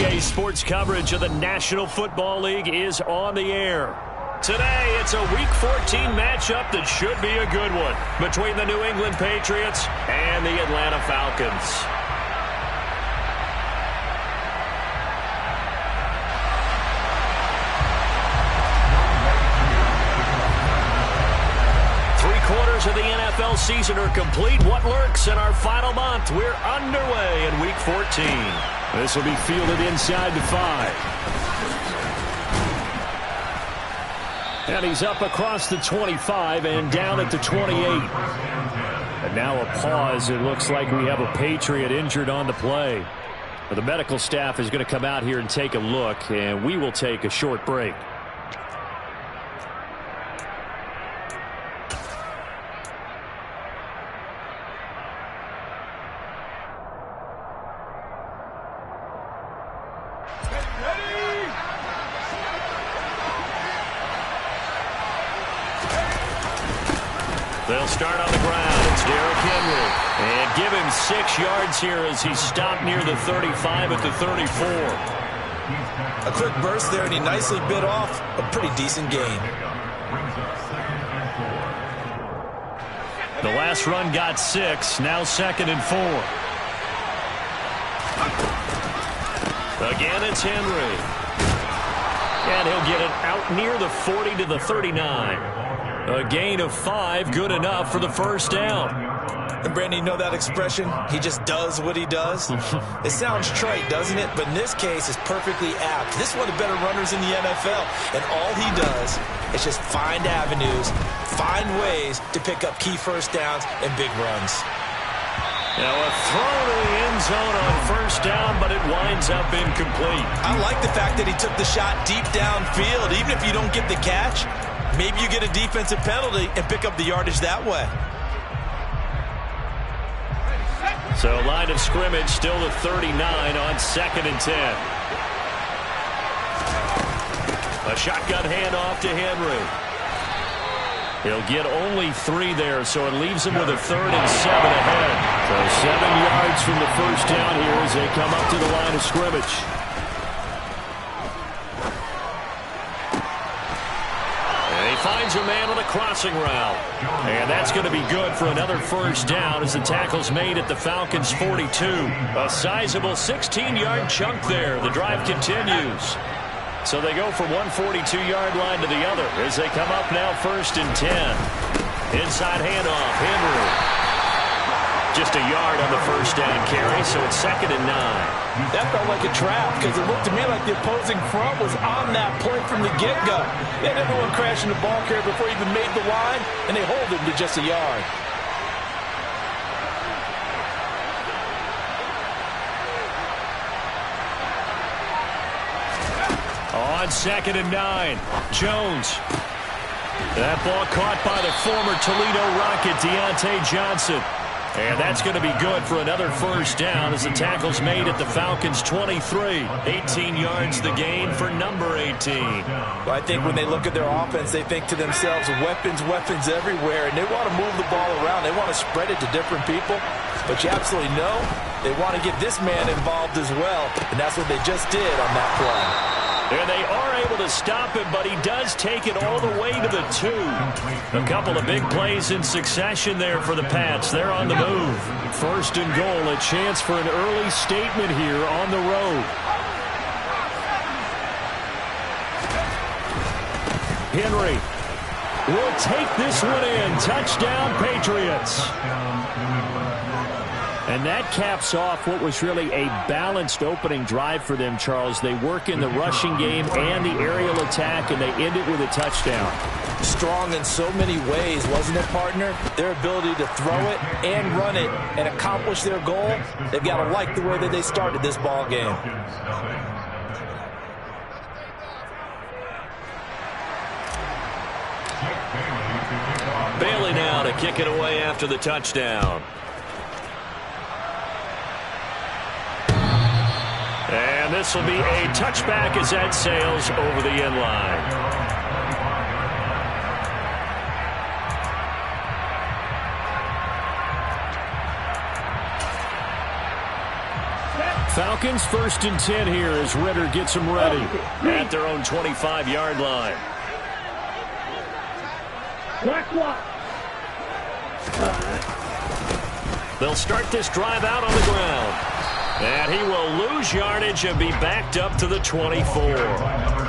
NBA sports coverage of the National Football League is on the air. Today, it's a Week 14 matchup that should be a good one between the New England Patriots and the Atlanta Falcons. Three-quarters of the NFL season are complete. What lurks in our final month? We're underway in Week 14. This will be fielded inside the 5. And he's up across the 25 and down at the 28. And now a pause. It looks like we have a Patriot injured on the play. The medical staff is going to come out here and take a look, and we will take a short break. They'll start on the ground. It's Derrick Henry. And give him 6 yards here as he's stopped near the 35 at the 34. A quick burst there, and he nicely bit off a pretty decent gain. The last run got 6. Now 2nd and 4. Again, it's Henry. And he'll get it out near the 40 to the 39. A gain of 5, good enough for the first down. And Brandon, you know that expression? He just does what he does. It sounds trite, doesn't it? But in this case, it's perfectly apt. This is one of the better runners in the NFL. And all he does is just find avenues, find ways to pick up key first downs and big runs. Now a throw to the end zone on first down, but it winds up incomplete. I like the fact that he took the shot deep downfield. Even if you don't get the catch, maybe you get a defensive penalty and pick up the yardage that way. So line of scrimmage still the 39 on 2nd and 10. A shotgun handoff to Henry. He'll get only 3 there, so it leaves him with a 3rd and 7 ahead. So 7 yards from the first down here as they come up to the line of scrimmage. Finds a man on a crossing route. And that's going to be good for another first down as the tackle's made at the Falcons' 42. A sizable 16-yard chunk there. The drive continues. So they go from one 42-yard line to the other as they come up now 1st and 10. Inside handoff, Henry. Just a yard on the first down carry, so it's 2nd and 9. That felt like a trap because it looked to me like the opposing front was on that point from the get-go. They had everyone crashing the ball carrier before he even made the line, and they hold him to just a yard. On 2nd and 9, Jones. That ball caught by the former Toledo Rocket, Deontay Johnson. And that's going to be good for another first down as the tackle's made at the Falcons' 23. 18 yards the gain for number 18. Well, I think when they look at their offense, they think to themselves, weapons, weapons everywhere, and they want to move the ball around. They want to spread it to different people. But you absolutely know they want to get this man involved as well, and that's what they just did on that play. And they are able to stop him, but he does take it all the way to the 2. A couple of big plays in succession there for the Pats. They're on the move. 1st and goal, a chance for an early statement here on the road. Henry will take this one in. Touchdown, Patriots. And that caps off what was really a balanced opening drive for them, Charles. They work in the rushing game and the aerial attack, and they end it with a touchdown. Strong in so many ways, wasn't it, partner? Their ability to throw it and run it and accomplish their goal, they've got to like the way that they started this ball game. Bailey now to kick it away after the touchdown. And this will be a touchback as that sails over the end line. Falcons 1st and 10 here as Ritter gets them ready at their own 25-yard line. They'll start this drive out on the ground. And he will lose yardage and be backed up to the 24.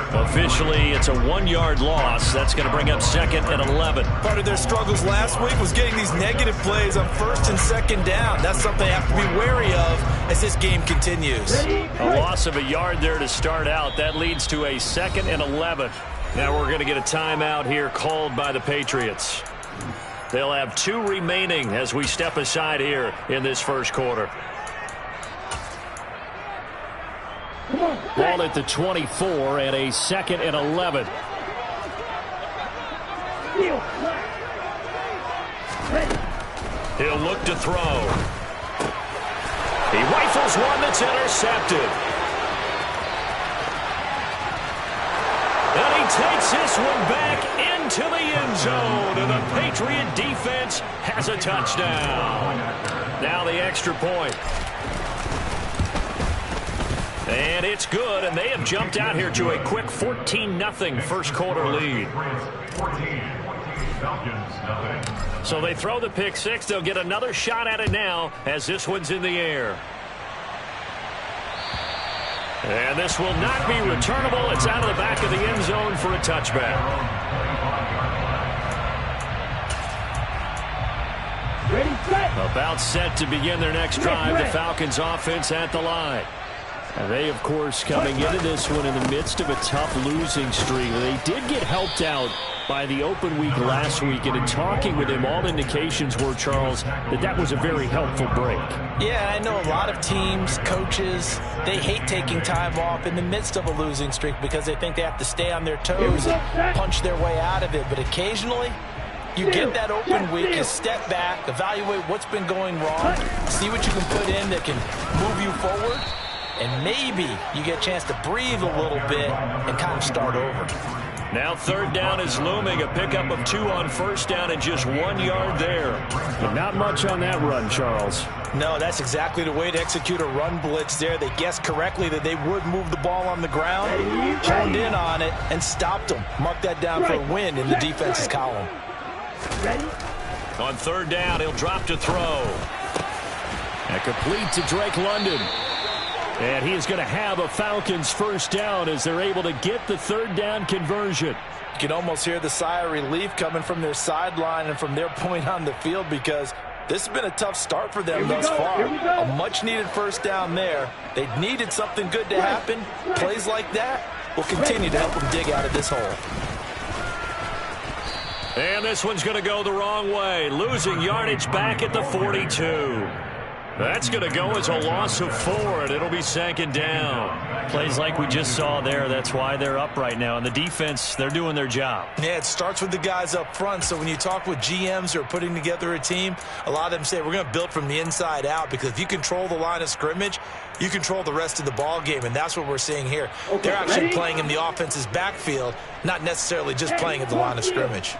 Officially, it's a 1-yard loss. That's going to bring up 2nd and 11. Part of their struggles last week was getting these negative plays on 1st and 2nd down. That's something they have to be wary of as this game continues. A loss of a yard there to start out. That leads to a 2nd and 11. Now we're going to get a timeout here called by the Patriots. They'll have 2 remaining as we step aside here in this first quarter. Ball at the 24 and a 2nd and 11. He'll look to throw. He rifles one that's intercepted. And he takes this one back into the end zone. And the Patriot defense has a touchdown. Now the extra point. And it's good, and they have jumped out here to a quick 14-0 first quarter lead. So they throw the pick six. They'll get another shot at it now as this one's in the air. And this will not be returnable. It's out of the back of the end zone for a touchback. About set to begin their next drive. The Falcons offense at the line. And they, of course, coming into this one in the midst of a tough losing streak. They did get helped out by the open week last week, and in talking with him, all indications were, Charles, that was a very helpful break. Yeah, I know a lot of teams, coaches, they hate taking time off in the midst of a losing streak because they think they have to stay on their toes and punch their way out of it. But occasionally, you get that open week, you step back, evaluate what's been going wrong, see what you can put in that can move you forward, and maybe you get a chance to breathe a little bit and kind of start over. Now 3rd down is looming. A pickup of 2 on 1st down and just 1 yard there. But not much on that run, Charles. No, that's exactly the way to execute a run blitz there. They guessed correctly that they would move the ball on the ground, honed in on it, and stopped them. Mark that down for a win in the defense's column. On 3rd down, he'll drop to throw. And complete to Drake London. And he is going to have a Falcons 1st down as they're able to get the 3rd down conversion. You can almost hear the sigh of relief coming from their sideline and from their point on the field because this has been a tough start for them thus far. A much-needed 1st down there. They needed something good to happen. Plays like that will continue to help them dig out of this hole. And this one's going to go the wrong way. Losing yardage back at the 42. That's going to go as a loss of 4, and it'll be 2nd down. Plays like we just saw there. That's why they're up right now. And the defense, they're doing their job. Yeah, it starts with the guys up front. So when you talk with GMs who are putting together a team, a lot of them say we're going to build from the inside out because if you control the line of scrimmage, you control the rest of the ball game, and that's what we're seeing here. They're actually playing in the offense's backfield, not necessarily just playing at the line of scrimmage.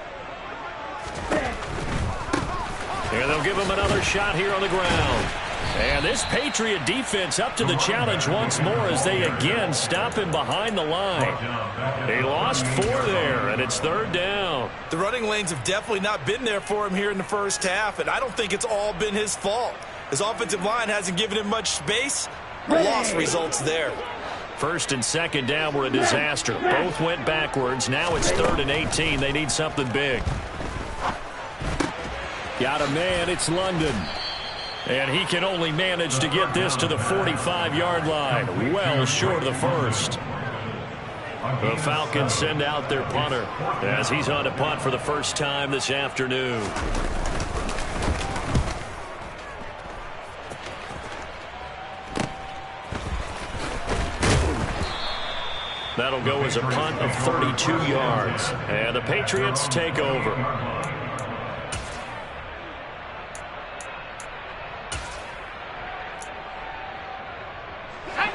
And they'll give him another shot here on the ground. And this Patriot defense up to the challenge once more as they again stop him behind the line. They lost 4 there, and it's 3rd down. The running lanes have definitely not been there for him here in the first half, and I don't think it's all been his fault. His offensive line hasn't given him much space. The loss results there. 1st and 2nd down were a disaster. Both went backwards. Now it's 3rd and 18. They need something big. Got a man. It's London. And he can only manage to get this to the 45-yard line. Well short of the 1st. The Falcons send out their punter as he's on to punt for the first time this afternoon. That'll go as a punt of 32 yards. And the Patriots take over.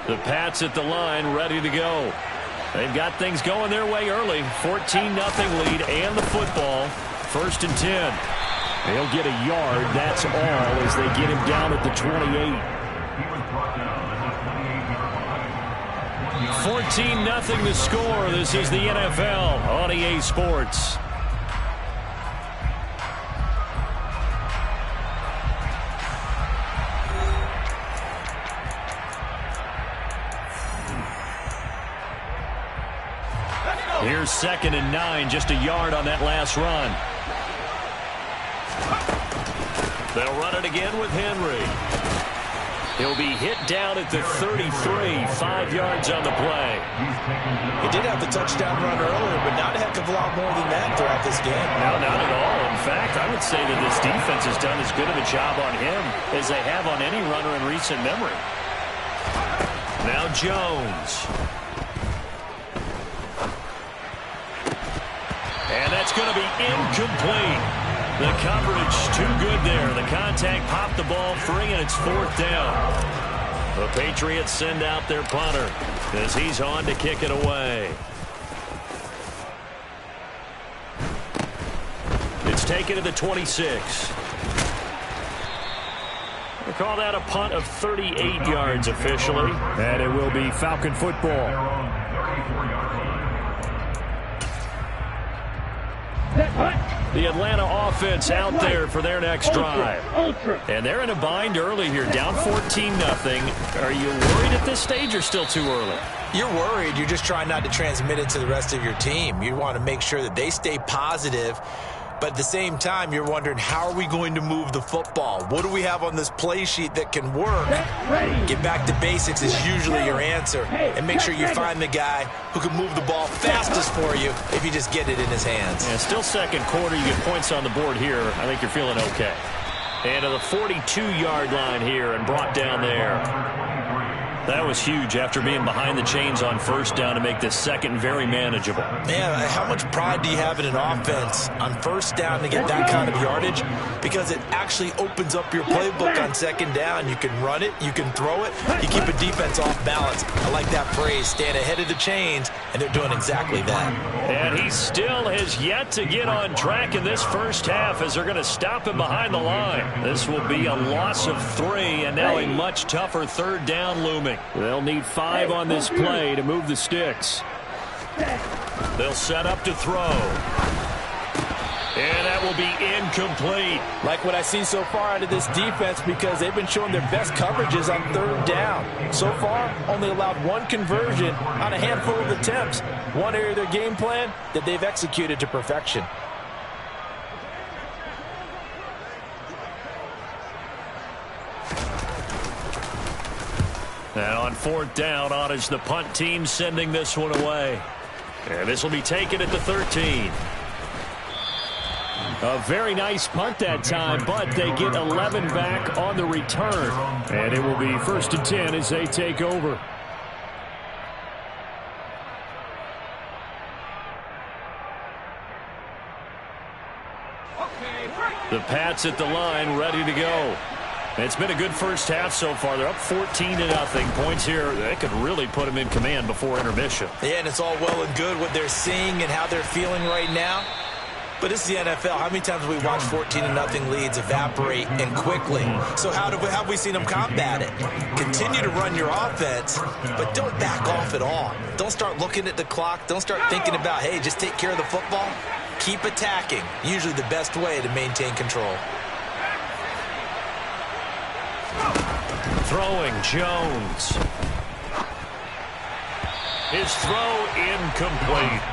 The Pats at the line, ready to go. They've got things going their way early. 14-0 lead and the football. 1st and 10. They'll get a yard. That's all as they get him down at the 28. 14-0 the score. This is the NFL on EA Sports. Here's 2nd and 9, just a yard on that last run. They'll run it again with Henry. He'll be hit down at the 33, 5 yards on the play. He did have the touchdown run earlier, but not a heck of a lot more than that throughout this game. No, not at all. In fact, I would say that this defense has done as good of a job on him as they have on any runner in recent memory. Now Jones. And that's going to be incomplete. The coverage too good there. The contact popped the ball free, and it's 4th down. The Patriots send out their punter as he's on to kick it away. It's taken to the 26. We'll call that a punt of 38 yards officially. And it will be Falcon football. The Atlanta offense out there for their next drive. And they're in a bind early here, down 14-0. Are you worried at this stage or still too early? You're worried. You're just trying not to transmit it to the rest of your team. You want to make sure that they stay positive. But at the same time, you're wondering, how are we going to move the football? What do we have on this play sheet that can work? Get back to basics is usually your answer. And make sure you find the guy who can move the ball fastest for you if you just get it in his hands. Yeah, still second quarter. You get points on the board here. I think you're feeling okay. And to the 42-yard line here and brought down there. That was huge after being behind the chains on 1st down to make this second very manageable. Man, how much pride do you have in an offense on 1st down to get that kind of yardage? Because it actually opens up your playbook on 2nd down. You can run it, you can throw it, you keep a defense off balance. I like that phrase, stand ahead of the chains, and they're doing exactly that. And he still has yet to get on track in this 1st half as they're going to stop him behind the line. This will be a loss of 3, and now a much tougher 3rd down looming. They'll need 5 on this play to move the sticks. They'll set up to throw. And that will be incomplete. Like what I've seen so far out of this defense, because they've been showing their best coverages on 3rd down. So far, only allowed 1 conversion on a handful of attempts. One area of their game plan that they've executed to perfection. And on 4th down, on is the punt team sending this one away. And this will be taken at the 13. A very nice punt that time, but they get 11 back on the return. And it will be 1st and 10 as they take over. The Pats at the line, ready to go. It's been a good 1st half so far. They're up 14-0. Points here, they could really put them in command before intermission. Yeah, and it's all well and good what they're seeing and how they're feeling right now. But this is the NFL. How many times have we watched 14-0 leads evaporate and quickly? So how have we seen them combat it? Continue to run your offense, but don't back off at all. Don't start looking at the clock. Don't start thinking about, hey, just take care of the football. Keep attacking. Usually the best way to maintain control. Throwing Jones. His throw incomplete.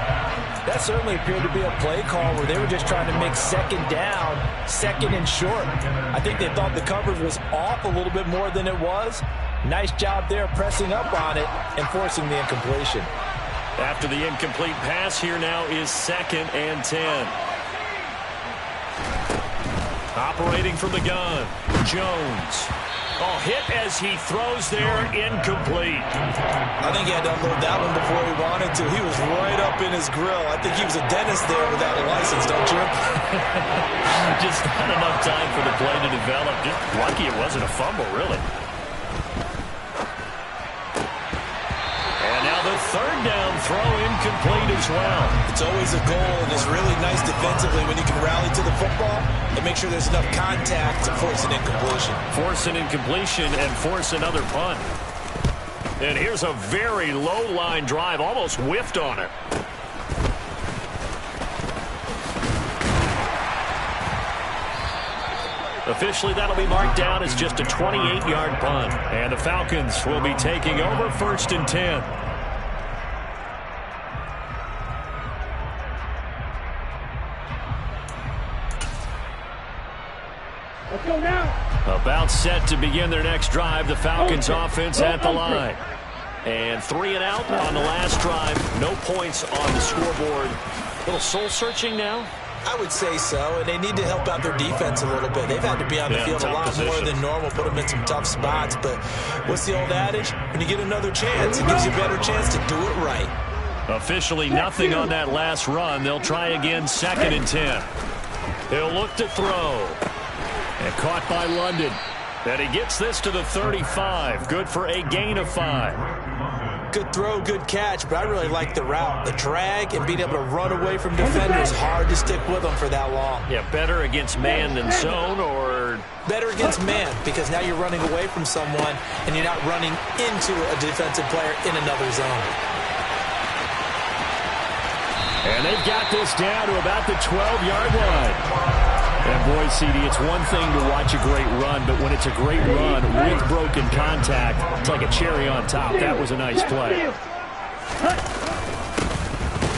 That certainly appeared to be a play call where they were just trying to make 2nd down, 2nd and short. I think they thought the coverage was off a little bit more than it was. Nice job there pressing up on it and forcing the incompletion. After the incomplete pass, here now is 2nd and 10. Operating from the gun, Jones. Oh, hit as he throws there, incomplete. I think he had to unload that one before he wanted to. He was right up in his grill. I think he was a dentist there without a license, don't you? Just not enough time for the play to develop. Just lucky it wasn't a fumble, really. And now the 3rd down throw incomplete as well. It's always a goal, and it's really nice defensively when you can rally to the football and make sure there's enough contact to force an incompletion. Force an incompletion and force another punt. And here's a very low line drive, almost whiffed on it. Officially, that'll be marked down as just a 28-yard punt. And the Falcons will be taking over 1st and 10. Let's go now. About set to begin their next drive. The Falcons offense at the line. And 3 and out on the last drive. No points on the scoreboard. A little soul-searching now. I would say so, and they need to help out their defense a little bit. They've had to be on the field a lot more than normal, put them in some tough spots. But what's the old adage? When you get another chance, it gives you a better chance to do it right. Officially nothing on that last run. They'll try again 2nd and 10. He'll look to throw. And caught by London. And he gets this to the 35. Good for a gain of 5. Good throw, good catch, but I really like the route. The drag and being able to run away from defenders, hard to stick with them for that long. Yeah, better against man than zone, or? Better against man, because now you're running away from someone and you're not running into a defensive player in another zone. And they've got this down to about the 12-yard line. And boy, CD, it's one thing to watch a great run, but when it's a great run with broken contact, it's like a cherry on top. That was a nice play.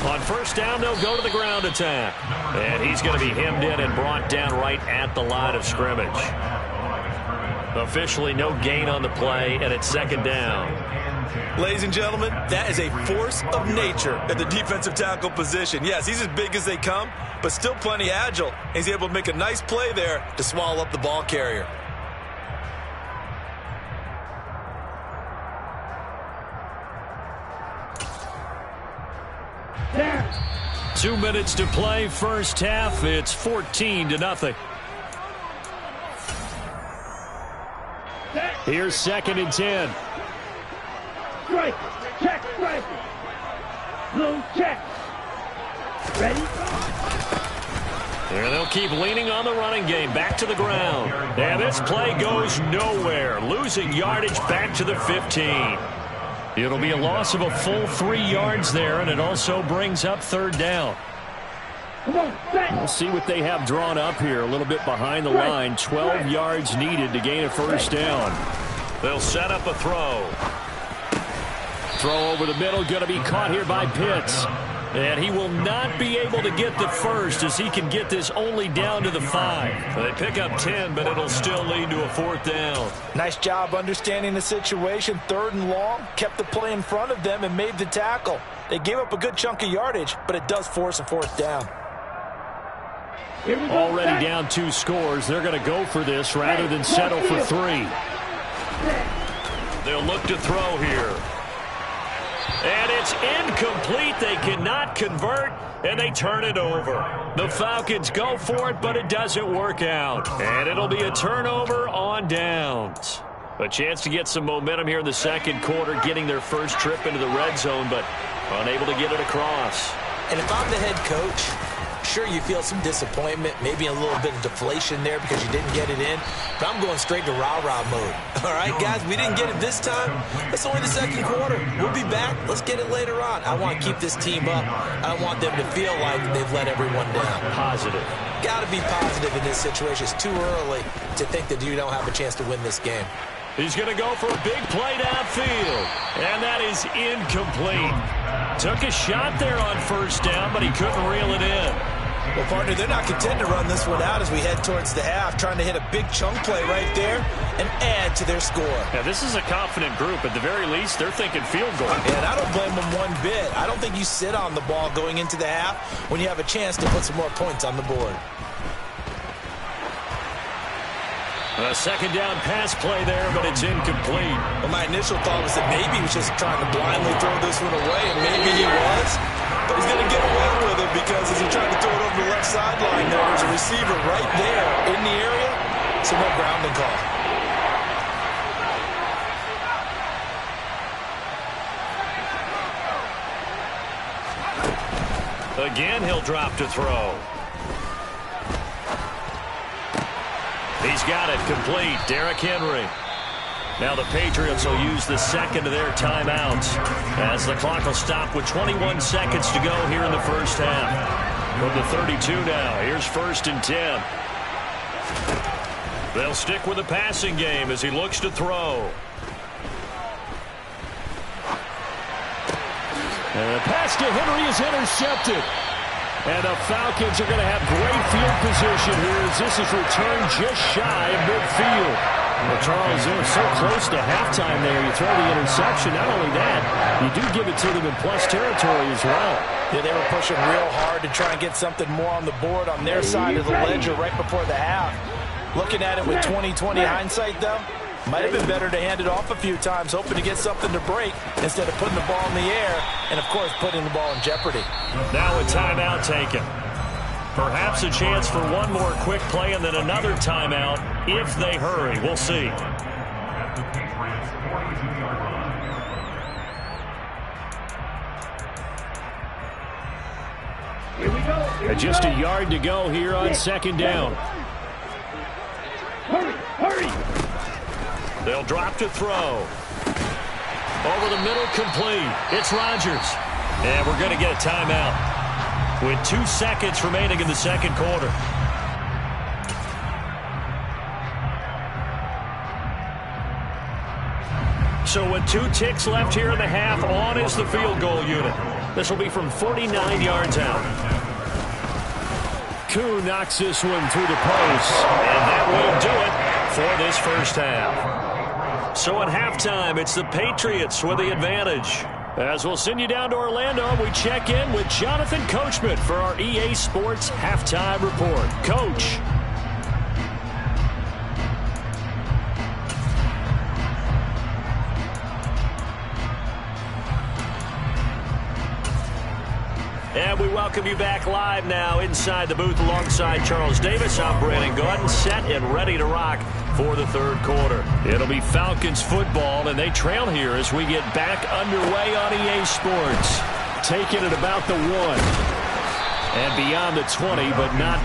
On 1st down, they'll go to the ground attack. And he's going to be hemmed in and brought down right at the line of scrimmage. Officially no gain on the play, and it's 2nd down. Ladies and gentlemen, that is a force of nature at the defensive tackle position. Yes, he's as big as they come, but still plenty agile. He's able to make a nice play there to swallow up the ball carrier. Yeah. 2 minutes to play, 1st half. It's 14-0. Here's 2nd and 10. Strike. Check. Strike. Blue check. Ready? There they'll keep leaning on the running game. Back to the ground. And this play goes nowhere. Losing yardage back to the 15. It'll be a loss of a full 3 yards there, and it also brings up 3rd down. Come on, We'll see what they have drawn up here. A little bit behind the line. 12 yards needed to gain a 1st down. They'll set up a throw. Throw over the middle, going to be caught here by Pitts. And he will not be able to get the 1st as he can get this only down to the 5. They pick up 10, but it'll still lead to a 4th down. Nice job understanding the situation. 3rd and long, kept the play in front of them and made the tackle. They gave up a good chunk of yardage, but it does force a 4th down. Already down 2 scores. They're going to go for this rather than settle for 3. They'll look to throw here. And it's incomplete. They cannot convert, and they turn it over. The Falcons go for it, but it doesn't work out. And it'll be a turnover on downs. A chance to get some momentum here in the 2nd quarter, getting their 1st trip into the red zone, but unable to get it across. And if I'm the head coach, sure, you feel some disappointment, maybe a little bit of deflation there because you didn't get it in. But I'm going straight to rah-rah mode. All right, guys, we didn't get it this time. That's only the 2nd quarter. We'll be back. Let's get it later on. I want to keep this team up. I don't want them to feel like they've let everyone down. Positive. Got to be positive in this situation. It's too early to think that you don't have a chance to win this game. He's going to go for a big play downfield. And that is incomplete. Took a shot there on 1st down, but he couldn't reel it in. Well, partner, they're not content to run this one out as we head towards the half, trying to hit a big chunk play right there and add to their score. Yeah, this is a confident group. At the very least, they're thinking field goal. And I don't blame them one bit. I don't think you sit on the ball going into the half when you have a chance to put some more points on the board. A 2nd down pass play there, but it's incomplete. Well, my initial thought was that maybe he was just trying to blindly throw this one away, and maybe he was. But he's going to get away with it because as he tried to throw it over the left sideline there, there's a receiver right there in the area. So no grounding call. Again, he'll drop to throw. He's got it complete. Derrick Henry. Now the Patriots will use the second of their timeouts as the clock will stop with 21 seconds to go here in the first half. From the 32 now, here's 1st and 10. They'll stick with the passing game as he looks to throw. And the pass to Henry is intercepted. And the Falcons are going to have great field position here as this is returned just shy of midfield. Well, Charles, they're so close to halftime there. You throw the interception. Not only that, you do give it to them in plus territory as well. Yeah, they were pushing real hard to try and get something more on the board on their side of the ledger right before the half. Looking at it with 20/20 hindsight, though, might have been better to hand it off a few times, hoping to get something to break instead of putting the ball in the air and, of course, putting the ball in jeopardy. Now a timeout taken. Perhaps a chance for one more quick play and then another timeout if they hurry. We'll see. Here we go. And just a yard to go here on 2nd down. Hurry, hurry. They'll drop to throw. Over the middle, complete. It's Rodgers. And we're going to get a timeout with 2 seconds remaining in the second quarter. So with 2 ticks left here in the half, on is the field goal unit. This will be from 49 yards out. Koo knocks this one through the post. And that will do it for this first half. So at halftime, it's the Patriots with the advantage. As we'll send you down to Orlando, we check in with Jonathan Coachman for our EA Sports Halftime Report. Coach. And we welcome you back live now inside the booth alongside Charles Davis. I'm Brandon Gordon, set and ready to rock for the third quarter. It'll be Falcons football, and they trail here as we get back underway on EA Sports. Taking it about the 1. And beyond the 20, but not.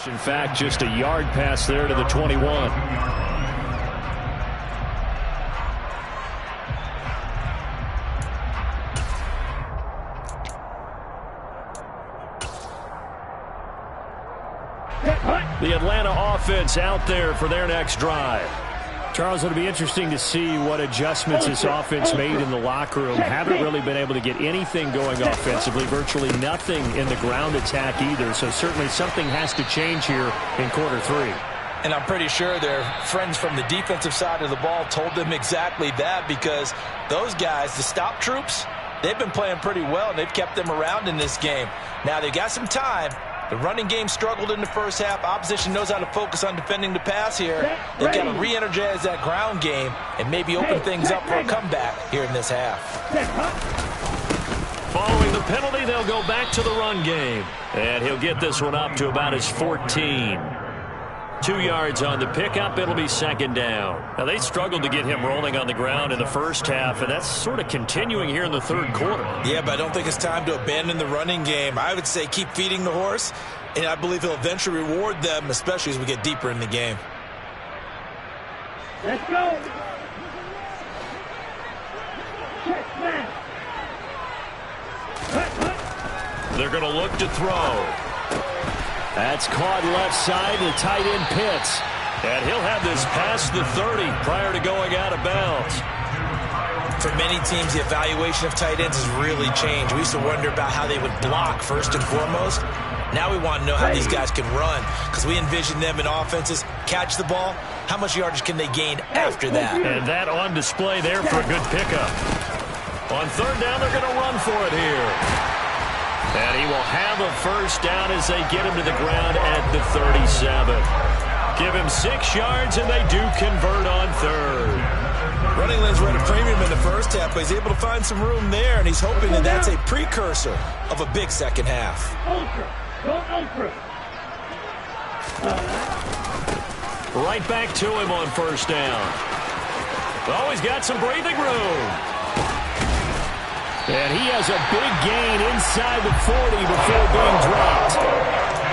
In fact, just a yard pass there to the 21. The Atlanta offense out there for their next drive. Charles, it'll be interesting to see what adjustments this offense made in the locker room. Haven't really been able to get anything going offensively, virtually nothing in the ground attack either. So certainly something has to change here in quarter three. And I'm pretty sure their friends from the defensive side of the ball told them exactly that, because those guys, the stop troops, they've been playing pretty well, and they've kept them around in this game. Now, they've got some time. The running game struggled in the first half. Opposition knows how to focus on defending the pass here. They've got to re-energize that ground game and maybe open things up for a comeback here in this half. Following the penalty, they'll go back to the run game. And he'll get this one up to about his 14. 2 yards on the pickup. It'll be second down. Now, they struggled to get him rolling on the ground in the first half, and that's sort of continuing here in the third quarter. Yeah, but I don't think it's time to abandon the running game. I would say keep feeding the horse, and I believe he'll eventually reward them, especially as we get deeper in the game. Let's go. Check smash. They're going to look to throw. That's caught left side. The tight end Pitts. And he'll have this past the 30 prior to going out of bounds. For many teams, the evaluation of tight ends has really changed. We used to wonder about how they would block first and foremost. Now we want to know how these guys can run, because we envision them in offenses catch the ball. How much yardage can they gain after that? And that on display there for a good pickup. On third down, they're going to run for it here. And he will have a first down as they get him to the ground at the 37. Give him 6 yards, and they do convert on third. Running lanes were at a premium in the first half, but he's able to find some room there, and he's hoping that that's a precursor of a big second half. Ultra. Go ultra. Right back to him on first down. Oh, he's got some breathing room. And he has a big gain inside the 40 before being dropped.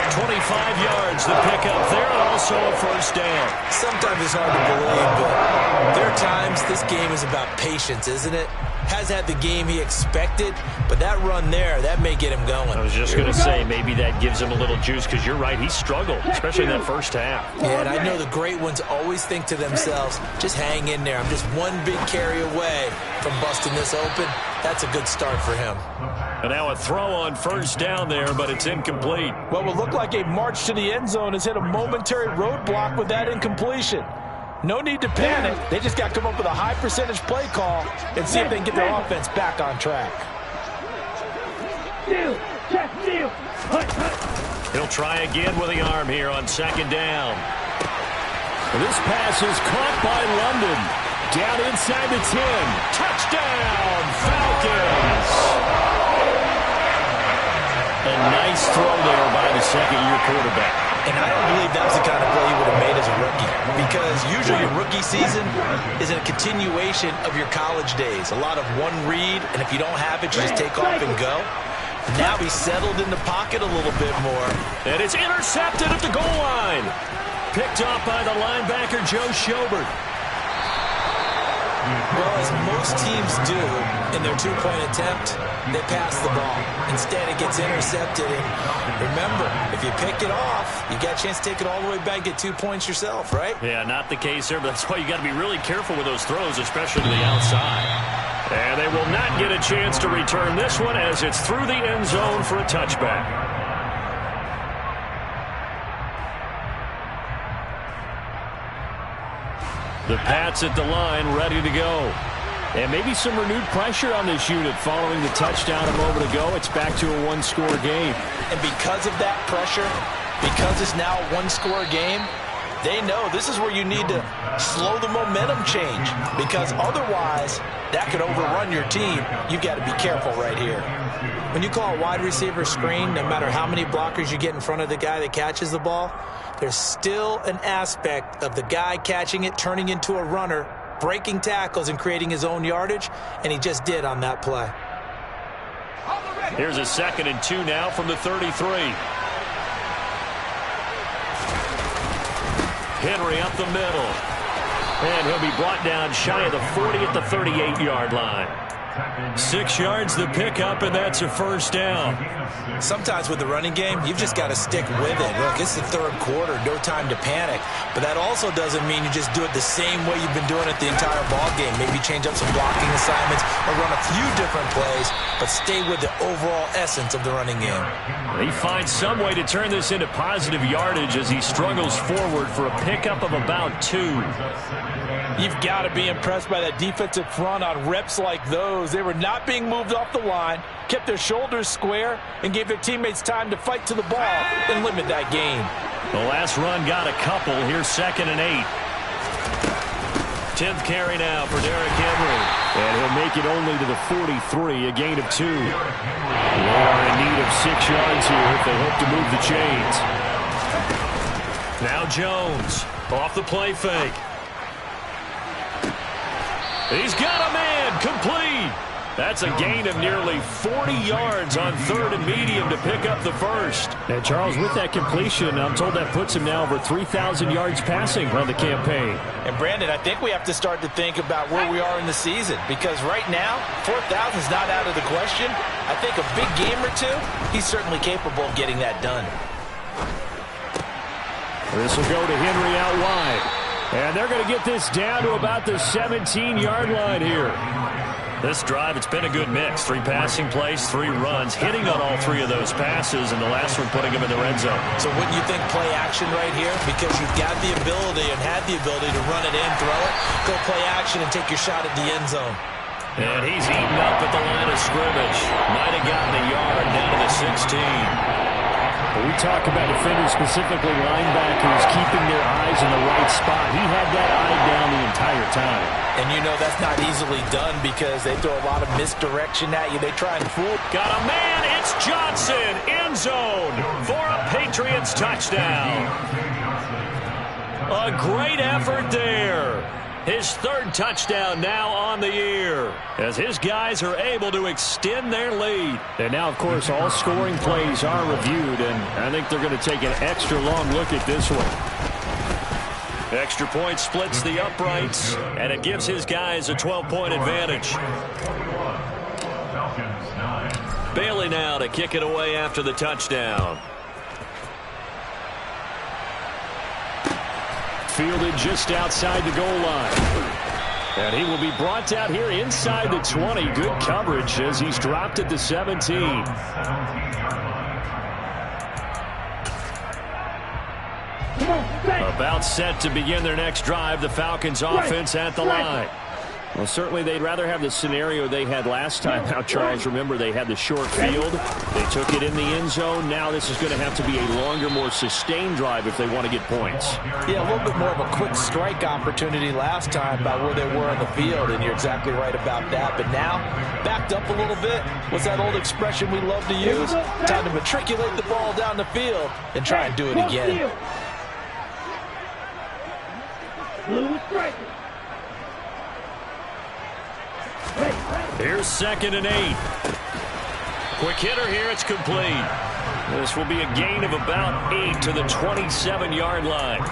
25 yards the pickup there, and also a first down. Sometimes it's hard to believe, but there are times this game is about patience, isn't it? Has had the game he expected, but that run there, that may get him going. I was just going to say, maybe that gives him a little juice, because you're right, he struggled, especially in that first half. Yeah, and I know the great ones always think to themselves, just hang in there. I'm just one big carry away from busting this open. That's a good start for him. And now a throw on first down there, but it's incomplete. What will look like a march to the end zone has hit a momentary roadblock with that incompletion. No need to panic. They just got to come up with a high percentage play call and see if they can get their offense back on track. Steal. Check steal. He'll try again with the arm here on second down. This pass is caught by London. Down inside the 10. Touchdown, Falcons! A nice throw there by the second-year quarterback. And I don't believe that was the kind of play he would have made as a rookie, because usually your rookie season is a continuation of your college days. A lot of one read, and if you don't have it, you just take off and go. Now he's settled in the pocket a little bit more. And it's intercepted at the goal line. Picked off by the linebacker, Joe Schobert. Well, as most teams do in their two-point attempt, they pass the ball. Instead, it gets intercepted. And remember, if you pick it off, you got a chance to take it all the way back, get 2 points yourself, right? Yeah, not the case there, but that's why you got to be really careful with those throws, especially to the outside. And they will not get a chance to return this one as it's through the end zone for a touchback. The Pats at the line, ready to go. And maybe some renewed pressure on this unit following the touchdown a moment ago. It's back to a one-score game. And because of that pressure, because it's now a one-score game, they know this is where you need to slow the momentum change, because otherwise that could overrun your team. You've got to be careful right here. When you call a wide receiver screen, no matter how many blockers you get in front of the guy that catches the ball, there's still an aspect of the guy catching it turning into a runner, breaking tackles and creating his own yardage, and he just did on that play. Here's a 2nd and 2 now from the 33. Henry up the middle. And he'll be brought down shy of the 40 at the 38-yard line. 6 yards the pickup, and that's a first down. Sometimes with the running game, you've just got to stick with it. Look, it's the third quarter, no time to panic. But that also doesn't mean you just do it the same way you've been doing it the entire ball game. Maybe change up some blocking assignments or run a few different plays, but stay with the overall essence of the running game. He finds some way to turn this into positive yardage as he struggles forward for a pickup of about 2. You've got to be impressed by that defensive front on reps like those. They were not being moved off the line, kept their shoulders square, and gave their teammates time to fight to the ball and limit that gain. The last run got a couple. Here's 2nd and 8. 10th carry now for Derrick Henry. And he'll make it only to the 43, a gain of 2. They are in need of 6 yards here if they hope to move the chains. Now Jones off the play fake. He's got a man, complete. That's a gain of nearly 40 yards on 3rd and medium to pick up the first. And Charles, with that completion, I'm told that puts him now over 3,000 yards passing on the campaign. And Brandon, I think we have to start to think about where we are in the season, because right now, 4,000 is not out of the question. I think a big game or two, he's certainly capable of getting that done. This will go to Henry out wide. And they're going to get this down to about the 17-yard line here. This drive, it's been a good mix. 3 passing plays, 3 runs, hitting on all 3 of those passes, and the last one putting him in the red zone. So wouldn't you think play action right here? Because you've got the ability and had the ability to run it in, throw it, go play action, and take your shot at the end zone. And he's eaten up at the line of scrimmage. Might have gotten a yard down to the 16. When we talk about defenders, specifically linebackers, keeping their eyes in the right spot. He had that eye down the entire time. And you know that's not easily done because they throw a lot of misdirection at you. They try and fool. Got a man. It's Johnson. End zone for a Patriots touchdown. A great effort there. His 3rd touchdown now on the year as his guys are able to extend their lead. And now, of course, all scoring plays are reviewed, and I think they're going to take an extra long look at this one. Extra point splits the uprights, and it gives his guys a 12-point advantage. Bailey now to kick it away after the touchdown. Fielded just outside the goal line. And he will be brought down here inside the 20. Good coverage as he's dropped at the 17. About set to begin their next drive. The Falcons offense at the line. Well, certainly they'd rather have the scenario they had last time. Now, Charles, remember they had the short field. They took it in the end zone. Now this is going to have to be a longer, more sustained drive if they want to get points. Yeah, a little bit more of a quick strike opportunity last time about where they were on the field, and you're exactly right about that. But now, backed up a little bit. What's that old expression we love to use? Time to matriculate the ball down the field and try and do it again. Blue strike. Here's 2nd and 8. Quick hitter here. It's complete. This will be a gain of about 8 to the 27-yard line.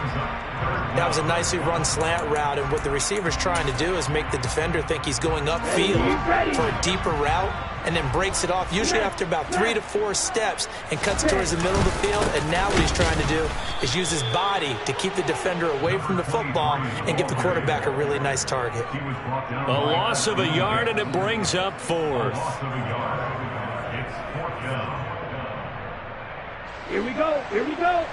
That was a nicely run slant route, and what the receiver's trying to do is make the defender think he's going upfield for a deeper route, and then breaks it off, usually after about 3 to 4 steps, and cuts towards the middle of the field. And now what he's trying to do is use his body to keep the defender away from the football and give the quarterback a really nice target. A loss of a yard, and it brings up 4th. Here we go. Here we go.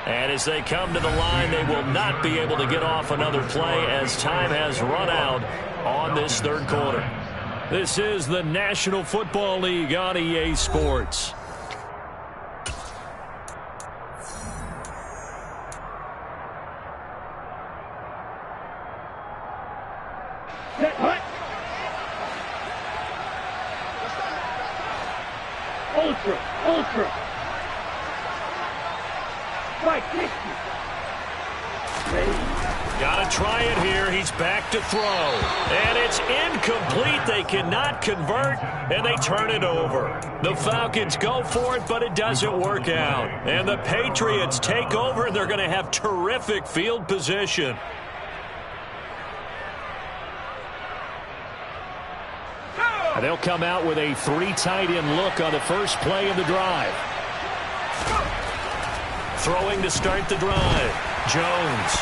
And as they come to the line, they will not be able to get off another play as time has run out on this 3rd quarter. This is the National Football League on EA Sports. Set, hut. Ultra. Strike 60. Ready. Got to try it here. He's back to throw. And it's incomplete. They cannot convert, and they turn it over. The Falcons go for it, but it doesn't work out. And the Patriots take over, and they're going to have terrific field position. They'll come out with a 3 tight end look on the first play of the drive. Throwing to start the drive. Jones.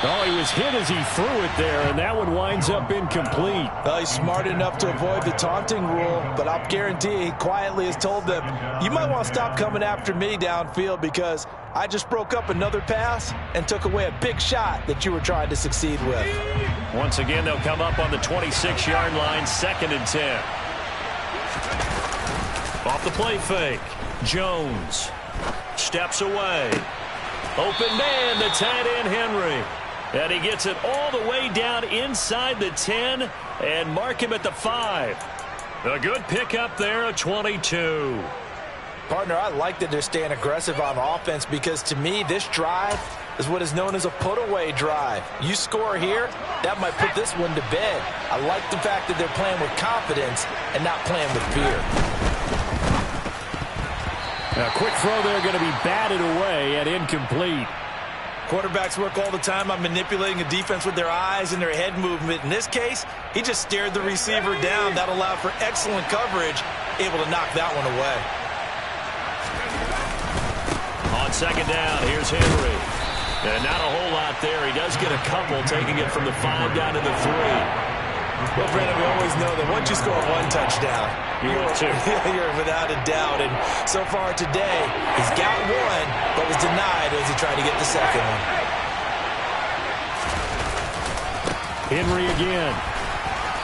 Oh, he was hit as he threw it there, and that one winds up incomplete. Well, he's smart enough to avoid the taunting rule, but I'll guarantee he quietly has told them, you might want to stop coming after me downfield because I just broke up another pass and took away a big shot that you were trying to succeed with. Once again, they'll come up on the 26-yard line, 2nd and 10. Off the play fake. Jones steps away. Open man, the tight end Henry. And he gets it all the way down inside the 10 and mark him at the 5. A good pickup there, a 22. Partner, I like that they're staying aggressive on offense because to me, this drive is what is known as a put-away drive. You score here, that might put this one to bed. I like the fact that they're playing with confidence and not playing with fear. A quick throw there going to be batted away and incomplete. Quarterbacks work all the time on manipulating a defense with their eyes and their head movement. In this case, he just stared the receiver down. That allowed for excellent coverage, able to knock that one away. On 2nd down, here's Henry. And not a whole lot there. He does get a couple, taking it from the 5 down to the 3. Well, Brandon, we always know that once you score 1 touchdown, you're without a doubt. And so far today, he's got 1, but was denied as he tried to get the 2nd one. Henry again.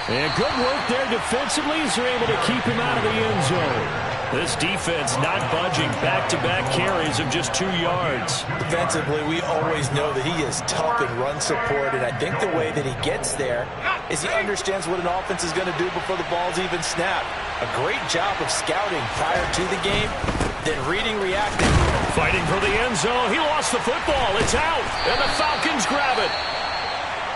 And good work there defensively as they're able to keep him out of the end zone. This defense not budging. Back-to-back carries of just 2 yards. Defensively, we always know that he is tough in run support, and I think the way that he gets there is he understands what an offense is going to do before the ball's even snapped. A great job of scouting prior to the game, then reading, reacting. Fighting for the end zone. He lost the football. It's out, and the Falcons grab it.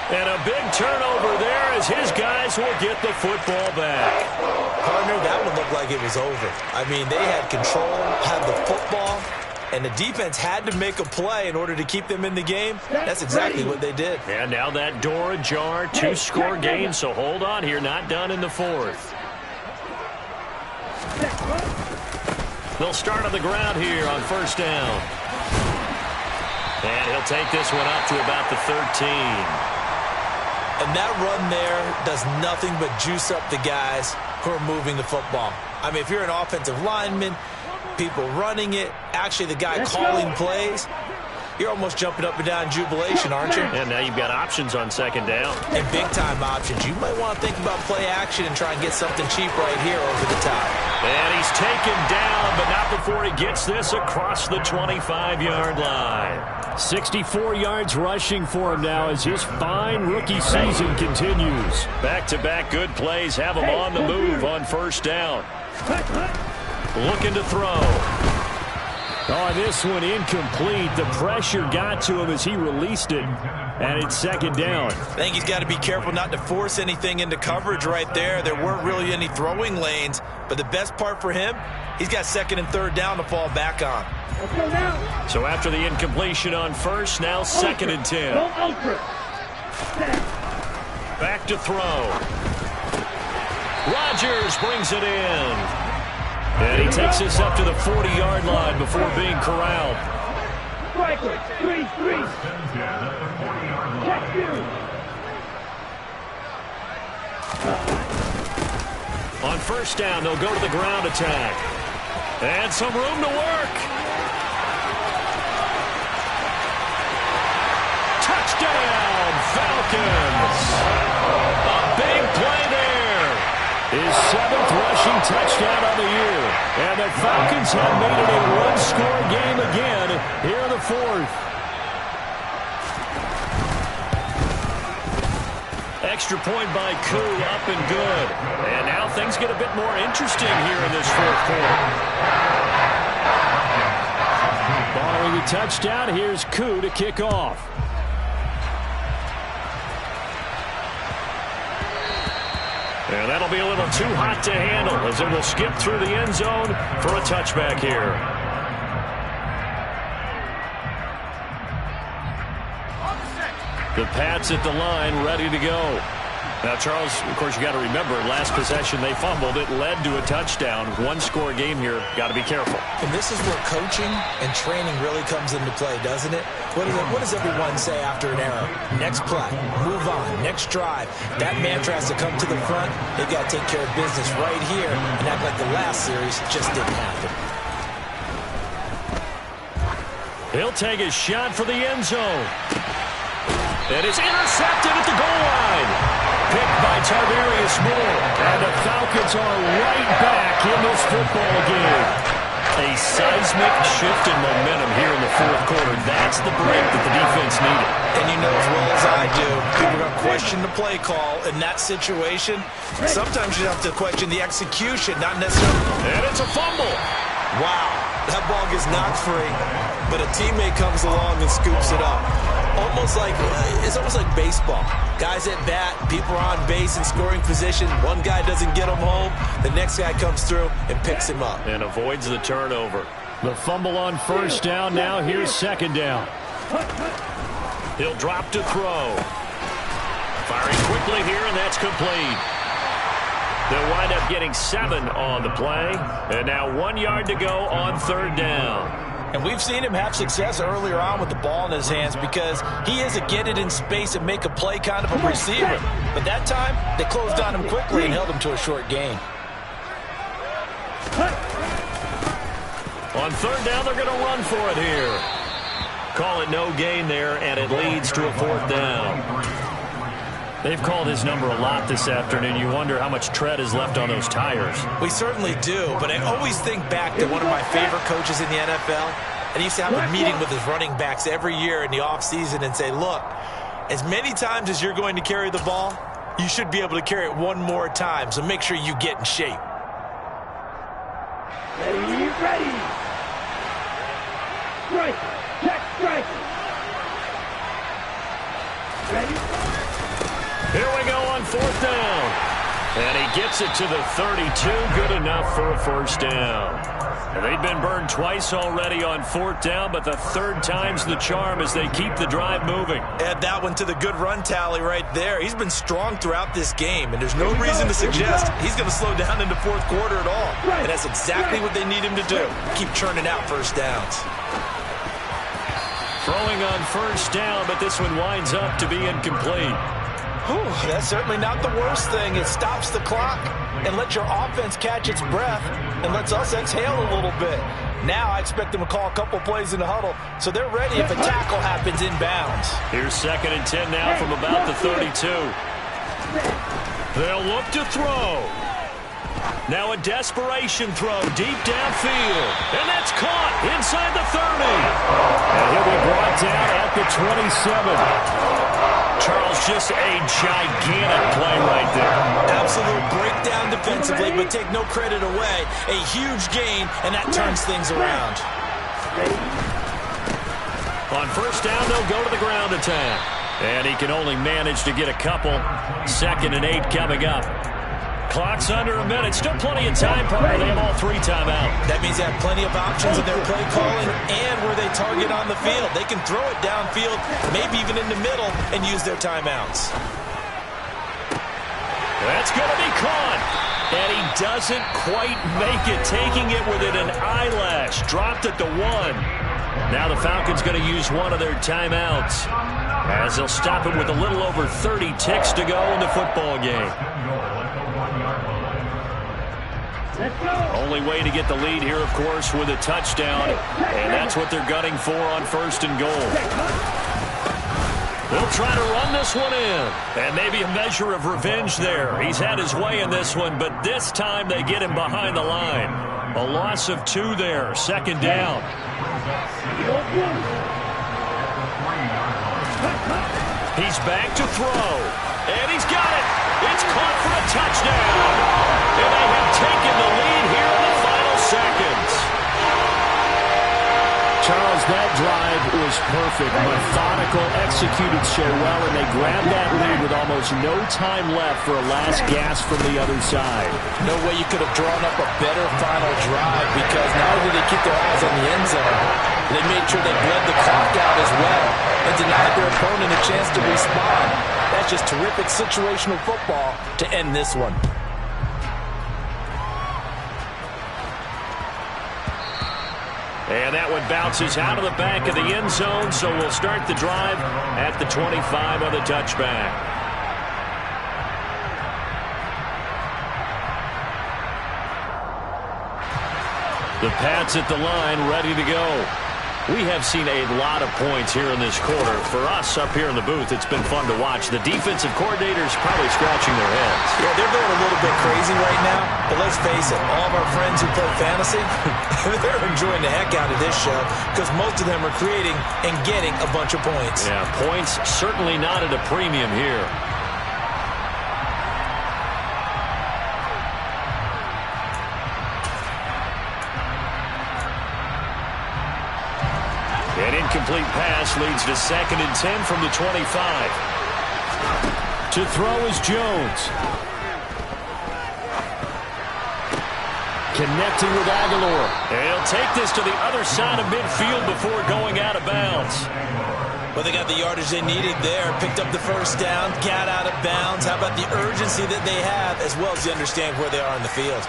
And a big turnover there as his guys will get the football back. Partner, that one looked like it was over. I mean, they had control, had the football, and the defense had to make a play in order to keep them in the game. That's exactly what they did. And now that door ajar, 2-score game, so hold on here, not done in the 4th. They'll start on the ground here on 1st down. And he'll take this one up to about the 13. And that run there does nothing but juice up the guys who are moving the football. I mean, if you're an offensive lineman, people running it, actually the guy calling plays, you're almost jumping up and down in jubilation, aren't you? And now you've got options on 2nd down. And big-time options. You might want to think about play action and try and get something cheap right here over the top. And he's taken down, but not before he gets this across the 25-yard line. 64 yards rushing for him now as his fine rookie season continues. Back-to-back good plays have him on the move on 1st down. Looking to throw. Oh, this one incomplete. The pressure got to him as he released it, and it's 2nd down. I think he's got to be careful not to force anything into coverage right there. There weren't really any throwing lanes, but the best part for him, he's got 2nd and 3rd down to fall back on. So after the incompletion on 1st, now 2nd and 10. Back to throw. Rodgers brings it in. And he takes this up to the 40-yard line before being corralled. Striker, 3-3. Check you. On 1st down, they'll go to the ground attack. And some room to work. Touchdown, Falcons. A big play there. His 7th rushing touchdown on the year. And the Falcons have made it a 1-score game again here in the 4th. Extra point by Koo, up and good. And now things get a bit more interesting here in this 4th quarter. Following the touchdown, here's Koo to kick off. And that'll be a little too hot to handle as it will skip through the end zone for a touchback here. The Pats at the line, ready to go. Now, Charles, of course, you got to remember, last possession they fumbled. It led to a touchdown. One-score game here. Got to be careful. And this is where coaching and training really comes into play, doesn't it? What does everyone say after an error? Next play, move on, next drive. That mantra has to come to the front. They've got to take care of business right here and act like the last series just didn't happen. He'll take a shot for the end zone. It is intercepted at the goal line. Picked by Tarvarius Moore. And the Falcons are right back in this football game. A seismic shift in momentum here in the fourth quarter. That's the break that the defense needed. And you know as well as I do, people are going to question the play call in that situation. Sometimes you have to question the execution, not necessarily. And it's a fumble. Wow, that ball gets knocked free, but a teammate comes along and scoops it up. It's almost like baseball. Guys at bat, people are on base in scoring position. One guy doesn't get him home. The next guy comes through and picks him up. And avoids the turnover. The fumble on first down. Now here's second down. He'll drop to throw. Firing quickly here, and that's complete. They'll wind up getting 7 on the play. And now 1 yard to go on third down. And we've seen him have success earlier on with the ball in his hands because he is a get it in space and make a play kind of a receiver. But that time, they closed on him quickly and held him to a short gain. On third down, they're going to run for it here. Call it no gain there, and it leads to a fourth down. They've called his number a lot this afternoon. You wonder how much tread is left on those tires. We certainly do, but I always think back to one of my favorite coaches in the NFL. And he used to have a meeting with his running backs every year in the offseason and say, look, as many times as you're going to carry the ball, you should be able to carry it one more time, so make sure you get in shape. Ready. Strike. Check strike. Ready. Here we go on fourth down. And he gets it to the 32. Good enough for a first down. And they've been burned twice already on fourth down, but the third time's the charm as they keep the drive moving. Add that one to the good run tally right there. He's been strong throughout this game, and there's no reason to suggest he's going to slow down in the fourth quarter at all. And that's exactly what they need him to do. Keep churning out first downs. Throwing on first down, but this one winds up to be incomplete. Whew, that's certainly not the worst thing. It stops the clock and lets your offense catch its breath and lets us exhale a little bit. Now I expect them to call a couple plays in the huddle, so they're ready if a tackle happens inbounds. Here's 2nd and 10 now from about the 32. They'll look to throw. Now a desperation throw deep downfield. And that's caught inside the 30. And he'll be brought down at the 27. Charles, just a gigantic play right there. Absolute breakdown defensively, but take no credit away. A huge gain, and that turns things around. On first down, they'll go to the ground attack. And he can only manage to get a couple. 2nd and 8 coming up. Clock's under a minute. Still plenty of time, Parker. They have all 3 timeouts. That means they have plenty of options in their play calling and where they target on the field. They can throw it downfield, maybe even in the middle, and use their timeouts. That's going to be caught. And he doesn't quite make it, taking it within an eyelash. Dropped at the 1. Now the Falcons going to use one of their timeouts as they'll stop it with a little over 30 ticks to go in the football game. Only way to get the lead here, of course, with a touchdown, and that's what they're gunning for on 1st and goal. They'll try to run this one in, and maybe a measure of revenge there. He's had his way in this one, but this time they get him behind the line. A loss of 2 there, 2nd down. He's back to throw, and he's got it. It's caught for a touchdown. And they have taken the lead here in the final seconds. Charles, that drive was perfect. Methodical, executed so well, and they grabbed that lead with almost no time left for a last gasp from the other side. No way you could have drawn up a better final drive, because not only did they keep their eyes on the end zone, they made sure they bled the clock out as well and denied their opponent a chance to respond. That's just terrific situational football to end this one. And that one bounces out of the back of the end zone, so we'll start the drive at the 25 on the touchback. The Pats at the line, ready to go. We have seen a lot of points here in this quarter. For us up here in the booth, it's been fun to watch. The defensive coordinators probably scratching their heads. Yeah, they're going a little bit crazy right now, but let's face it, all of our friends who play fantasy, they're enjoying the heck out of this show because most of them are creating and getting a bunch of points. Yeah, points certainly not at a premium here. An incomplete pass leads to 2nd and 10 from the 25. To throw is Jones. Connecting with Aguilar. And he'll take this to the other side of midfield before going out of bounds. Well, they got the yardage they needed there. Picked up the first down, got out of bounds. How about the urgency that they have, as well as you understand where they are in the field.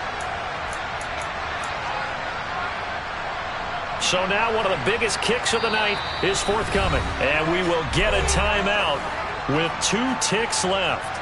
So now one of the biggest kicks of the night is forthcoming. And we will get a timeout with 2 ticks left.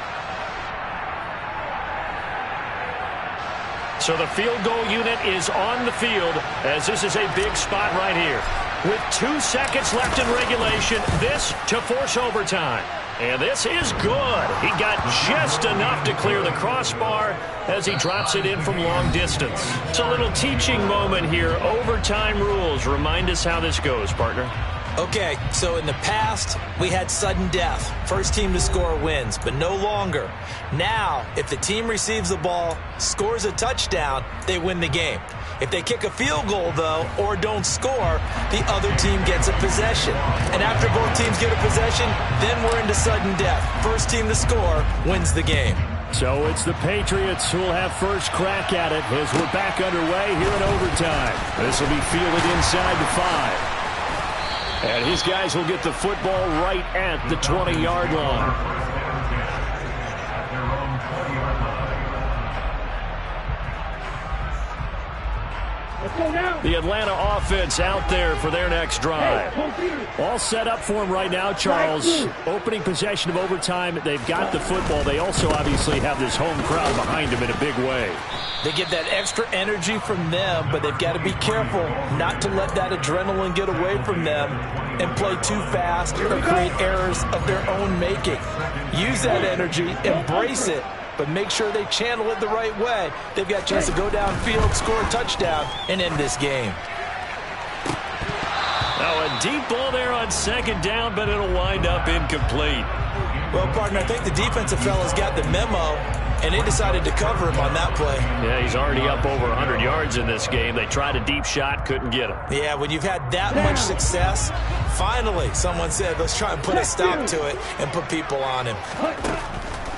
So the field goal unit is on the field as this is a big spot right here. With 2 seconds left in regulation, this to force overtime. And this is good. He got just enough to clear the crossbar as he drops it in from long distance. It's a little teaching moment here. Overtime rules. Remind us how this goes, partner. Okay, so in the past, we had sudden death. First team to score wins, but no longer. Now, if the team receives the ball, scores a touchdown, they win the game. If they kick a field goal, though, or don't score, the other team gets a possession. And after both teams get a possession, then we're into sudden death. First team to score wins the game. So it's the Patriots who will have first crack at it as we're back underway here in overtime. This will be fielded inside the 5. And his guys will get the football right at the 20-yard line. The Atlanta offense out there for their next drive. All set up for them right now, Charles. Opening possession of overtime. They've got the football. They also obviously have this home crowd behind them in a big way. They get that extra energy from them, but they've got to be careful not to let that adrenaline get away from them and play too fast or create errors of their own making. Use that energy, embrace it, but make sure they channel it the right way. They've got a chance to go downfield, score a touchdown, and end this game. Now a deep ball there on 2nd down, but it'll wind up incomplete. Well, partner, I think the defensive fellas got the memo, and they decided to cover him on that play. Yeah, he's already up over 100 yards in this game. They tried a deep shot, couldn't get him. Yeah, when you've had that much success, finally someone said, let's try and put a stop to it and put people on him.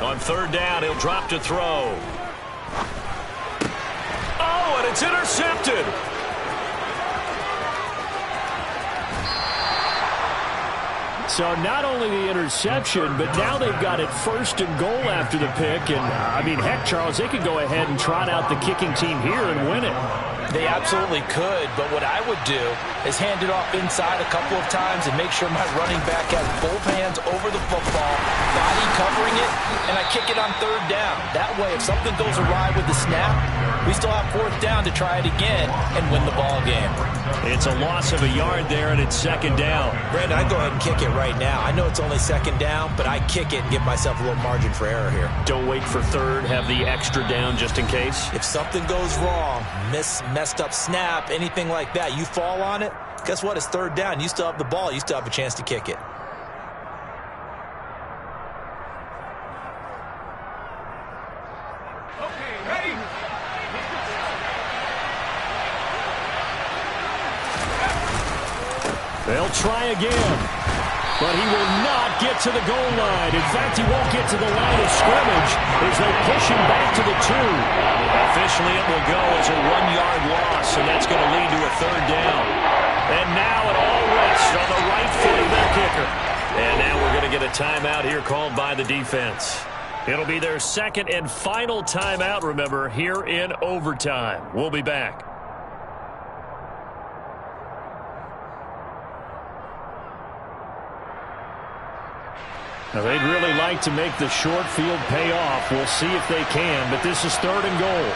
On 3rd down, he'll drop to throw. Oh, and it's intercepted. So not only the interception, but now they've got it 1st and goal after the pick. And, I mean, heck, Charles, they could go ahead and trot out the kicking team here and win it. They absolutely could, but what I would do is hand it off inside a couple of times and make sure my running back has both hands over the football, body covering it, and I kick it on 3rd down. That way, if something goes awry with the snap, we still have 4th down to try it again and win the ball game. It's a loss of a yard there, and it's 2nd down. Brandon, I'd go ahead and kick it right now. I know it's only 2nd down, but I kick it and give myself a little margin for error here. Don't wait for 3rd. Have the extra down just in case. If something goes wrong, messed up snap, anything like that, you fall on it, guess what? It's 3rd down. You still have the ball. You still have a chance to kick it. They'll try again. But he will not get to the goal line. In fact, he won't get to the line of scrimmage as they push him back to the 2. Officially, it will go as a 1-yard loss, and that's going to lead to a 3rd down. And now it all rests on the right foot of their kicker. And now we're going to get a timeout here called by the defense. It'll be their 2nd and final timeout, remember, here in overtime. We'll be back. Now, they'd really like to make the short field pay off. We'll see if they can, but this is 3rd and goal.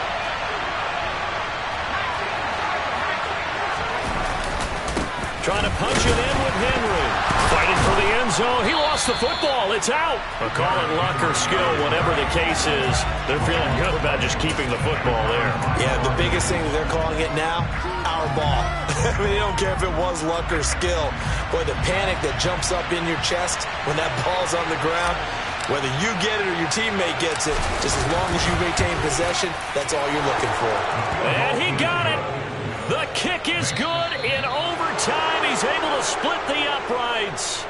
Trying to punch it in with Henry. Fighting for the end zone. He lost the football. It's out. But call it luck or skill, whatever the case is. They're feeling good about just keeping the football there. Yeah, the biggest thing they're calling it now, our ball. I mean, they don't care if it was luck or skill. Boy, the panic that jumps up in your chest when that ball's on the ground, whether you get it or your teammate gets it, just as long as you retain possession, that's all you're looking for. And he got it. The kick is good in overtime. He's able to split the uprights.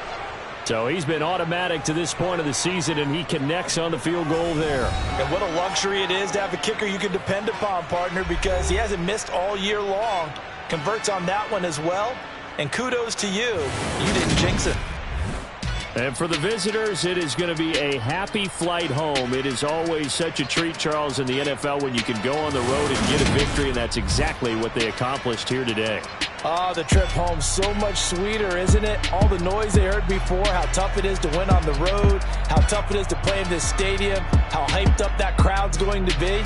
So he's been automatic to this point of the season, and he connects on the field goal there. And what a luxury it is to have a kicker you can depend upon, partner, because he hasn't missed all year long. Converts on that one as well. And kudos to you. You didn't jinx it. And for the visitors, it is going to be a happy flight home. It is always such a treat, Charles, in the NFL when you can go on the road and get a victory, and that's exactly what they accomplished here today. The trip home, so much sweeter, isn't it? All the noise they heard before, how tough it is to win on the road, how tough it is to play in this stadium, how hyped up that crowd's going to be.